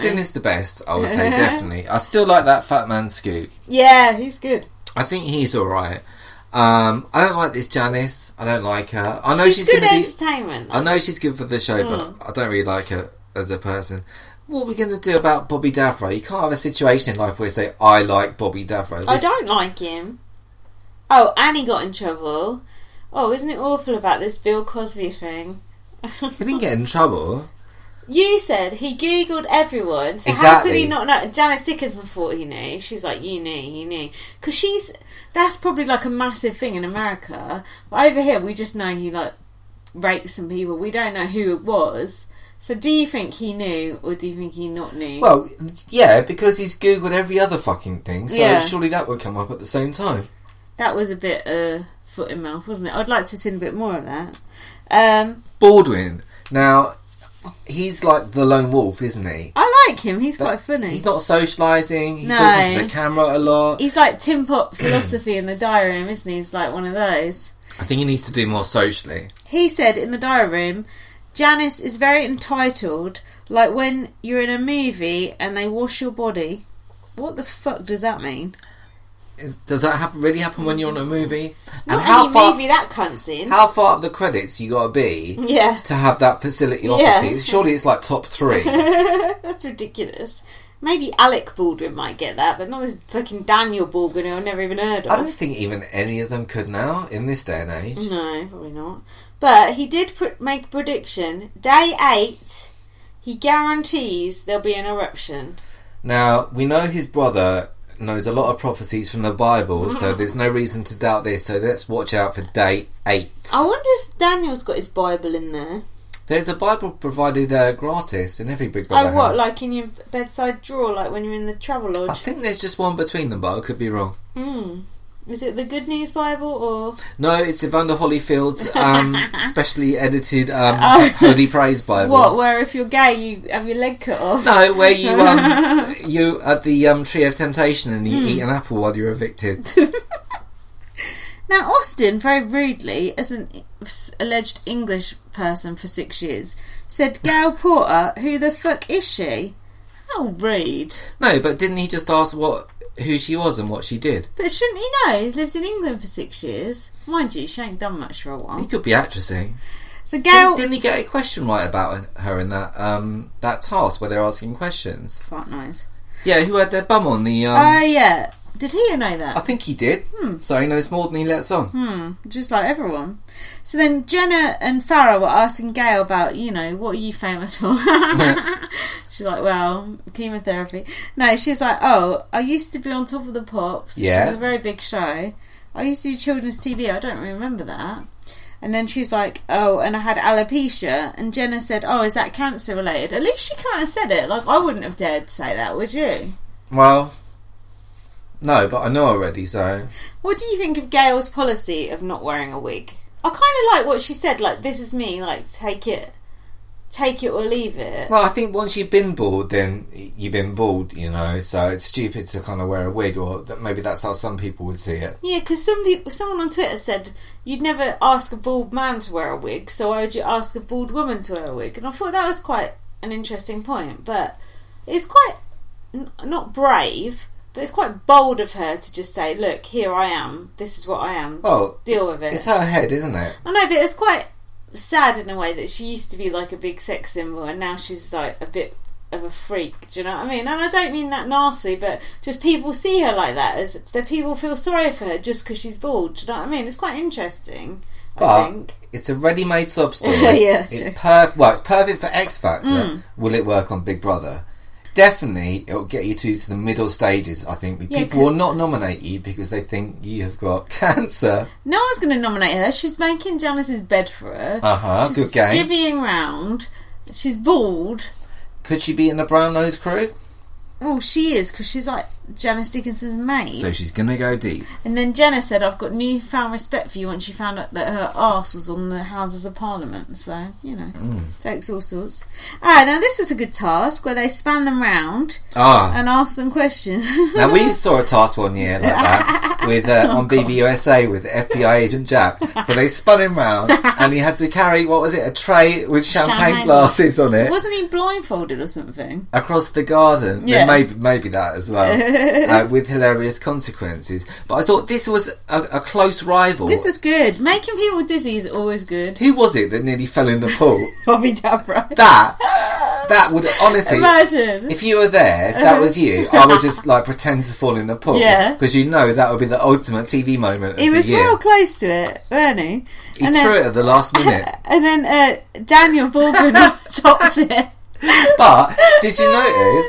Austin is the best, I would say, definitely. I still like that Fat Man Scoop. Yeah, he's good. I think he's alright. I don't like this Janice. I don't like her. I know she's good gonna entertainment. I know she's good for the show, but I don't really like her as a person. What are we going to do about Bobby Davro? You can't have a situation in life where you say, I like Bobby Davro. I don't like him. Oh, and he got in trouble. Oh, isn't it awful about this Bill Cosby thing? He didn't get in trouble. You said he Googled everyone, so exactly. How could he not know? Janice Dickinson thought he knew. She's like, you knew. Because that's probably like a massive thing in America. But over here, we just know he like raped some people. We don't know who it was. So do you think he knew, or do you think he not knew? Well, yeah, because he's Googled every other fucking thing, so surely that would come up at the same time. That was a bit foot in mouth, wasn't it? I'd like to see a bit more of that. Baldwin. Now, he's like the lone wolf, isn't he? I like him. He's quite funny. He's not socialising. He's talking to the camera a lot. He's like Tim Pot philosophy in the diary room, isn't he? He's like one of those. I think he needs to do more socially. He said in the diary room, Janice is very entitled, like when you're in a movie and they wash your body. What the fuck does that mean? Does that really happen when you're in a movie? Not and any movie that cunt's in. How far up the credits you got to be to have that facility office? Surely it's like top 3. That's ridiculous. Maybe Alec Baldwin might get that, but not this fucking Daniel Baldwin who I've never even heard of. I don't think even any of them could now, in this day and age. No, probably not. But he did make a prediction. Day 8, he guarantees there'll be an eruption. Now, we know his brother knows a lot of prophecies from the Bible, so there's no reason to doubt this, so let's watch out for day 8. I wonder if Daniel's got his Bible in there. There's a Bible provided gratis in every Big Brother house. What, like in your bedside drawer, like when you're in the travel lodge? I think there's just one between them, but I could be wrong. Is it the Good News Bible, or...? No, it's Evander Holyfield's specially edited Holy Praise Bible. What, where if you're gay you have your leg cut off? No, where you you at the Tree of Temptation and you eat an apple while you're evicted. Now, Austin, very rudely, as an alleged English person for 6 years, said, Gail Porter, who the fuck is she? How rude. No, but didn't he just ask who she was and what she did? But shouldn't he know? He's lived in England for 6 years. Mind you, she ain't done much for a while. He could be actressing. So Gail... Didn't he get a question right about her in that task where they're asking questions? Quite nice. Yeah, who had their bum on the... Oh, yeah. Did he know that? I think he did. So he knows more than he lets on. Just like everyone. So then Jenna and Farrah were asking Gail about, what are you famous for? She's like, well, chemotherapy. No, she's like, oh, I used to be on Top of the Pops. Yeah. Which was a very big show. I used to do children's TV. I don't remember that. And then she's like, oh, and I had alopecia. And Jenna said, oh, is that cancer related? At least she kind of said it. Like, I wouldn't have dared to say that, would you? Well... No, but I know already, so... What do you think of Gail's policy of not wearing a wig? I kind of like what she said, like, this is me, like, take it or leave it. Well, I think once you've been bald, then you've been bald, so it's stupid to kind of wear a wig, or maybe that's how some people would see it. Yeah, because someone on Twitter said, you'd never ask a bald man to wear a wig, so why would you ask a bald woman to wear a wig? And I thought that was quite an interesting point, but it's quite, not brave... But it's quite bold of her to just say, look, here I am. This is what I am. Well, deal with it. It's her head, isn't it? I know, but it's quite sad in a way that she used to be like a big sex symbol and now she's like a bit of a freak. Do you know what I mean? And I don't mean that nasty, but just people see her like that. As that people feel sorry for her just because she's bald. Do you know what I mean? It's quite interesting, I think. It's a ready-made sob story. Yeah, it's it's perfect for X Factor. Will it work on Big Brother? Definitely, it'll get you to the middle stages, I think. People will not nominate you because they think you have got cancer. No one's going to nominate her. She's making Janice's bed for her. She's good game. Skivvying round. She's bald. Could she be in the Brown Nose crew? Oh, she is, because she's like Janice Dickinson's maid. So she's going to go deep. And then Jenna said, I've got newfound respect for you once she found out that her arse was on the Houses of Parliament. So, takes all sorts. Now this is a good task where they span them round and ask them questions. Now we saw a task one year like that with on BBUSA with FBI agent Jack, but they spun him round and he had to carry, what was it, a tray with champagne glasses on it. Wasn't he blindfolded or something? Across the garden. Yeah. Maybe that as well, with hilarious consequences. But I thought this was a close rival. This is good. Making people dizzy is always good. Who was it that nearly fell in the pool? Bobby Dabra. That would, honestly, imagine if you were there, if that was you, I would just like pretend to fall in the pool. Yeah. Because you know that would be the ultimate TV moment of the year. He was real close to it, weren't he? He threw it at the last minute. And then Daniel Baldwin topped it. But did you notice,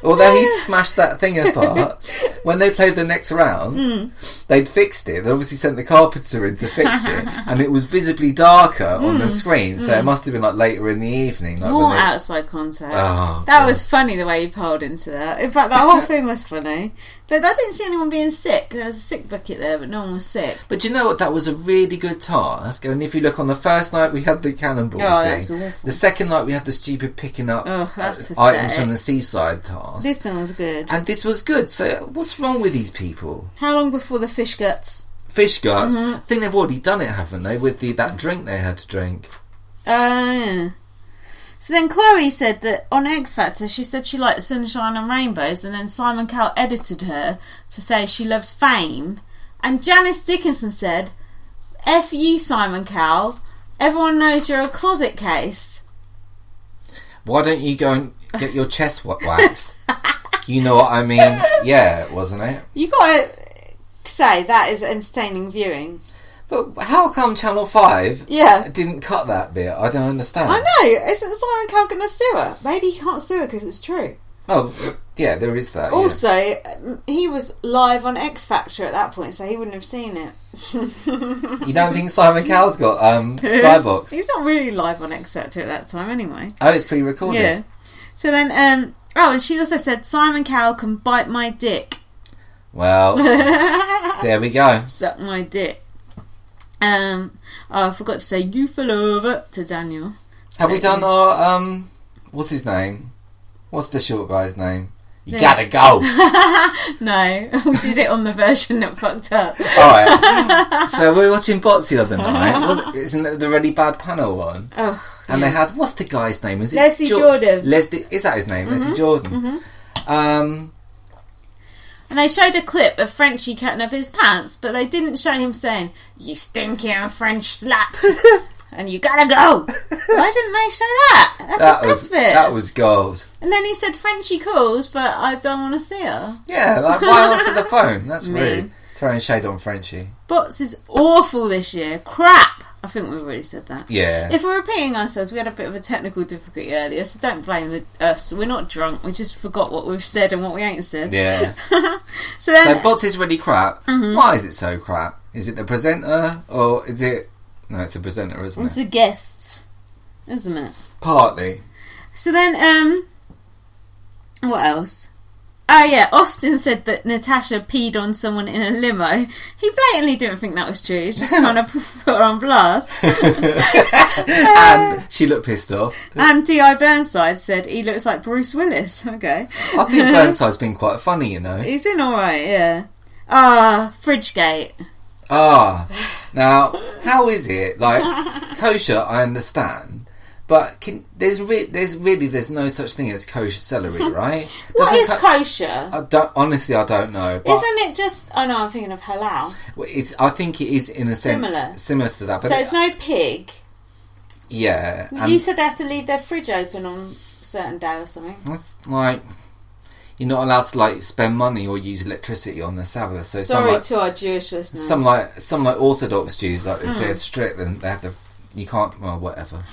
although he smashed that thing apart, when they played the next round, they'd fixed it. They obviously sent the carpenter in to fix it, and it was visibly darker on the screen, so it must have been like later in the evening. Like more outside contact. Oh, that was funny the way you piled into that. In fact, the whole thing was funny. But I didn't see anyone being sick. There was a sick bucket there, but no one was sick. But you know what? That was a really good task. And if you look on the first night, we had the cannonball thing. That's awful. The second night, we had the stupid picking up that's items from the seaside task. This one was good. And this was good. So what's wrong with these people? How long before the fish guts? Fish guts? I think they've already done it, haven't they? With that drink they had to drink. Yeah. So then Chloe said that on X Factor, she said she liked Sunshine and Rainbows, and then Simon Cowell edited her to say she loves Fame. And Janice Dickinson said, F you, Simon Cowell. Everyone knows you're a closet case. Why don't you go and get your chest waxed? You know what I mean? Yeah, wasn't it? You got to say that is entertaining viewing. But how come Channel 5 didn't cut that bit? I don't understand. I know. Isn't Simon Cowell going to sue her? Maybe he can't sue her because it's true. Oh, yeah, there is that. Also, he was live on X Factor at that point, so he wouldn't have seen it. You don't think Simon Cowell's got Skybox? He's not really live on X Factor at that time anyway. Oh, it's pre-recorded. Yeah. So then, and she also said Simon Cowell can bite my dick. Well, there we go. Suck my dick. I forgot to say you for love to Daniel. Have we done our what's his name? What's the short guy's name? You gotta go. No, we did it on the version that fucked up. Alright. So we were watching Bots the other night. Isn't it the really bad panel one? Oh. And they had, what's the guy's name? Is it Leslie Jordan. Leslie, is that his name? Leslie Jordan. And they showed a clip of Frenchie cutting up his pants, but they didn't show him saying, "You stinking French slut," and "You gotta go." Why didn't they show that? That's his best bit. That was gold. And then he said, "Frenchie calls, but I don't want to see her." Yeah, like, why answer the phone? That's rude. Throwing shade on Frenchie. Bots is awful this year. Crap. I think we've already said that. Yeah. If we're repeating ourselves, we had a bit of a technical difficulty earlier, so don't blame us. We're not drunk. We just forgot what we've said and what we ain't said. Yeah. So Bots is really crap. Why is it so crap? Is it the presenter or is it... No, it's the presenter, isn't it? It's the guests, isn't it? Partly. So then, what else? Oh yeah, Austin said that Natasha peed on someone in a limo. He blatantly didn't think that was true. He's just trying to put her on blast. And she looked pissed off. And D.I. Burnside said he looks like Bruce Willis. Okay. I think Burnside's been quite funny, you know. He's doing alright, yeah. Fridgegate. Now, how is it? Like, kosher, I understand. But there's no such thing as kosher celery, right? What is kosher? Honestly, I don't know. But isn't it just... Oh no, I'm thinking of halal. I think it is in a sense similar to that. But so it's no pig? Yeah. You said they have to leave their fridge open on a certain day or something. That's like... You're not allowed to like spend money or use electricity on the Sabbath. So sorry to our Jewish listeners. Some like Orthodox Jews, like if they're strict, then they have to... You can't... Well, whatever.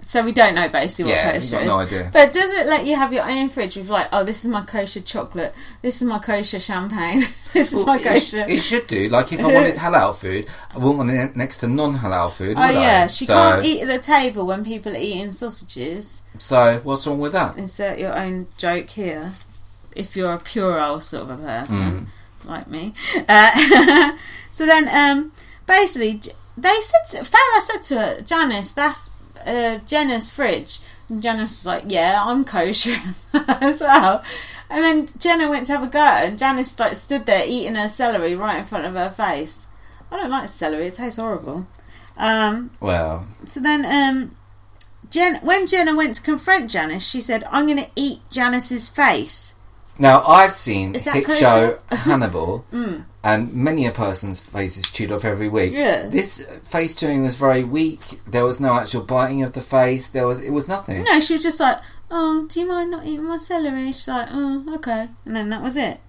So we don't know basically what kosher is. Yeah, no idea. But does it let you have your own fridge with like, oh, this is my kosher chocolate, this is my kosher champagne, this is my kosher... It should do. Like if I wanted halal food, I wouldn't want it next to non-halal food, would I? She can't eat at the table when people are eating sausages. So what's wrong with that? Insert your own joke here. If you're a puerile sort of a person, like me. So then, basically... Farrah said to her, Janice, that's Jenna's fridge. And Janice was like, yeah, I'm kosher as well. And then Jenna went to have a go and Janice like stood there eating her celery right in front of her face. I don't like celery, it tastes horrible. Well. So then when Jenna went to confront Janice, she said, I'm going to eat Janice's face. Now, I've seen hit kosher? show Hannibal, and many a person's face is chewed off every week. Yeah. This face chewing was very weak. There was no actual biting of the face. It was nothing. No, she was just like, oh, do you mind not eating my celery? She's like, oh, okay. And then that was it.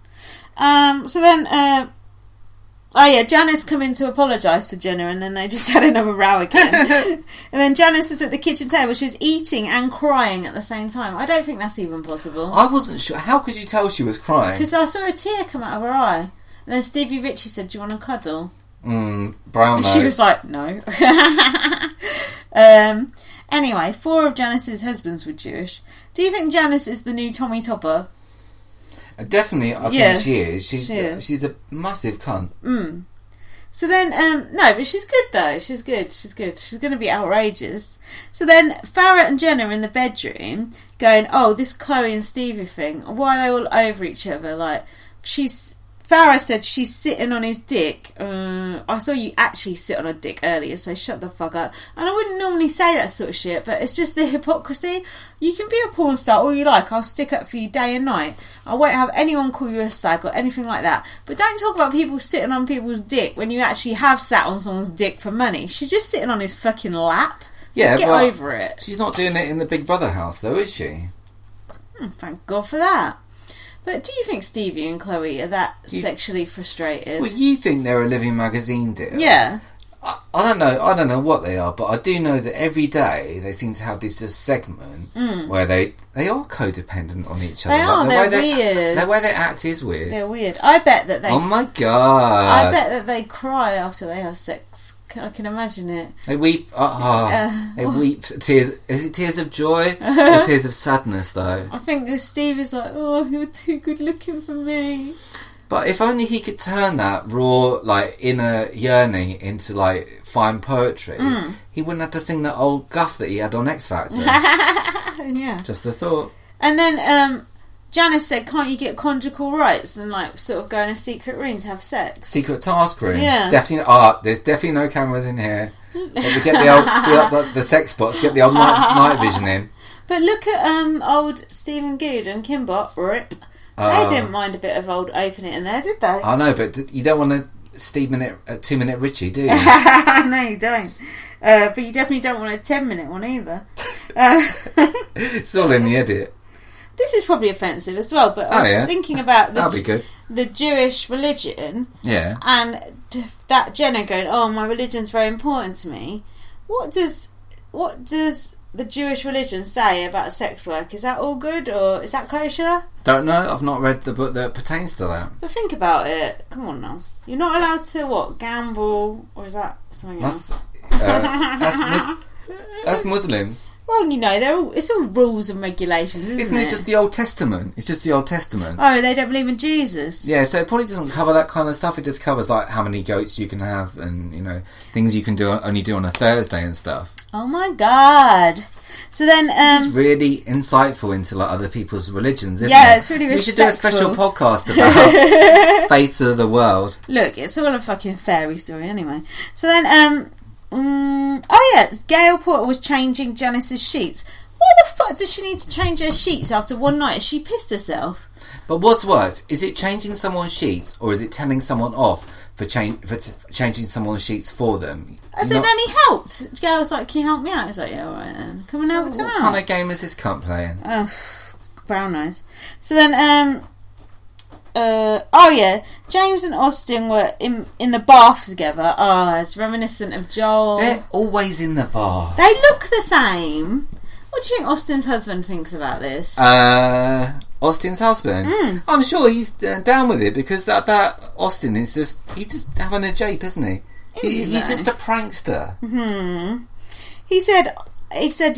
So then... Janice come in to apologise to Jenna and then they just had another row again. And then Janice was at the kitchen table. She was eating and crying at the same time. I don't think that's even possible. I wasn't sure. How could you tell she was crying? Because I saw a tear come out of her eye. And then Stevie Ritchie said, do you want a cuddle? Brown And nose. she was like, no. Anyway, 4 of Janice's husbands were Jewish. Do you think Janice is the new Tommy Topper? Definitely, I think she is. She's a massive cunt. So then, no, but she's good though. She's good. She's going to be outrageous. So then, Farrah and Jenna are in the bedroom going, oh, this Chloe and Stevie thing. Why are they all over each other? Like, Farrah said she's sitting on his dick. I saw you actually sit on a dick earlier, so shut the fuck up. And I wouldn't normally say that sort of shit, but it's just the hypocrisy. You can be a porn star all you like. I'll stick up for you day and night. I won't have anyone call you a slag or anything like that. But don't talk about people sitting on people's dick when you actually have sat on someone's dick for money. She's just sitting on his fucking lap. So get over it. She's not doing it in the Big Brother house, though, is she? Thank God for that. But do you think Stevie and Chloe are that sexually frustrated? Well, you think they're a living magazine deal. Yeah. I don't know what they are, but I do know that every day they seem to have this just segment where they are codependent on each other. They are, they're weird. The way they act is weird. They're weird. I bet that they... Oh my God. I bet that they cry after they have sex. I can imagine it. They weep. They weep tears. Is it tears of joy or tears of sadness, though? I think Steve is like, oh, you're too good looking for me. But if only he could turn that raw, like, inner yearning into, like, fine poetry, he wouldn't have to sing that old guff that he had on X Factor. Yeah. Just a thought. And then Janice said, can't you get conjugal rights and, like, sort of go in a secret room to have sex? Secret task room. Yeah. Definitely. There's definitely no cameras in here. But we get the sex spots, get the old night vision in. But look at old Stephen Good and Kimbot. Rip. They didn't mind a bit of old opening in there, did they? I know, but you don't want a 2-minute Richie, do you? No, you don't. But you definitely don't want a 10-minute one either. It's all in the edit. This is probably offensive as well, but I was thinking about the Jewish religion. Yeah. And that Jenna going, oh, my religion's very important to me. What does the Jewish religion say about sex work? Is that all good, or is that kosher? Don't know. I've not read the book that pertains to that. But think about it. Come on now. You're not allowed to, gamble? Or is that something else? That's Muslims. Well, it's all rules and regulations, isn't it? It just the Old Testament? It's just the Old Testament. Oh, they don't believe in Jesus? Yeah, so it probably doesn't cover that kind of stuff. It just covers, like, how many goats you can have and, things you can only do on a Thursday and stuff. Oh my God. So then... this is really insightful into, like, other people's religions, isn't it? Yeah, it's really respectful. We should do a special podcast about fates of the world. Look, it's all a fucking fairy story anyway. So then, Gail Porter was changing Janice's sheets. Why the fuck does she need to change her sheets after one night? Has she pissed herself? But what's worse, is it changing someone's sheets or is it telling someone off for changing someone's sheets for them? But then he helped. Gail was like, can you help me out? He's like, yeah, alright then. Come and help me out. What kind of game is this cunt playing? Oh, it's brown nose. So then, James and Austin were in the bath together. It's reminiscent of Joel. They're always in the bath. They look the same. What do you think Austin's husband thinks about this? Austin's husband? I'm sure he's down with it because that Austin is he's just having a jape, isn't he? He's just a prankster. Mm-hmm. He said,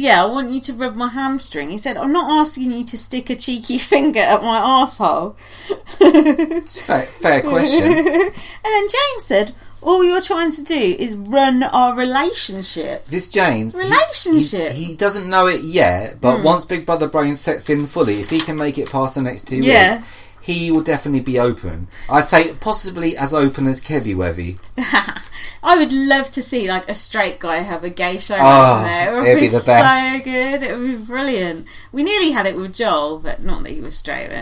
yeah, I want you to rub my hamstring. He said, I'm not asking you to stick a cheeky finger at my arsehole. It's a fair question. And then James said, All you're trying to do is run our relationship. This James... He doesn't know it yet, but once Big Brother Brain sets in fully, if he can make it past the next 2 weeks, he will definitely be open. I'd say possibly as open as Kevy Wevy. I would love to see like a straight guy have a gay show there. It would be the best. So good. It would be brilliant. We nearly had it with Joel, but not that he was straight.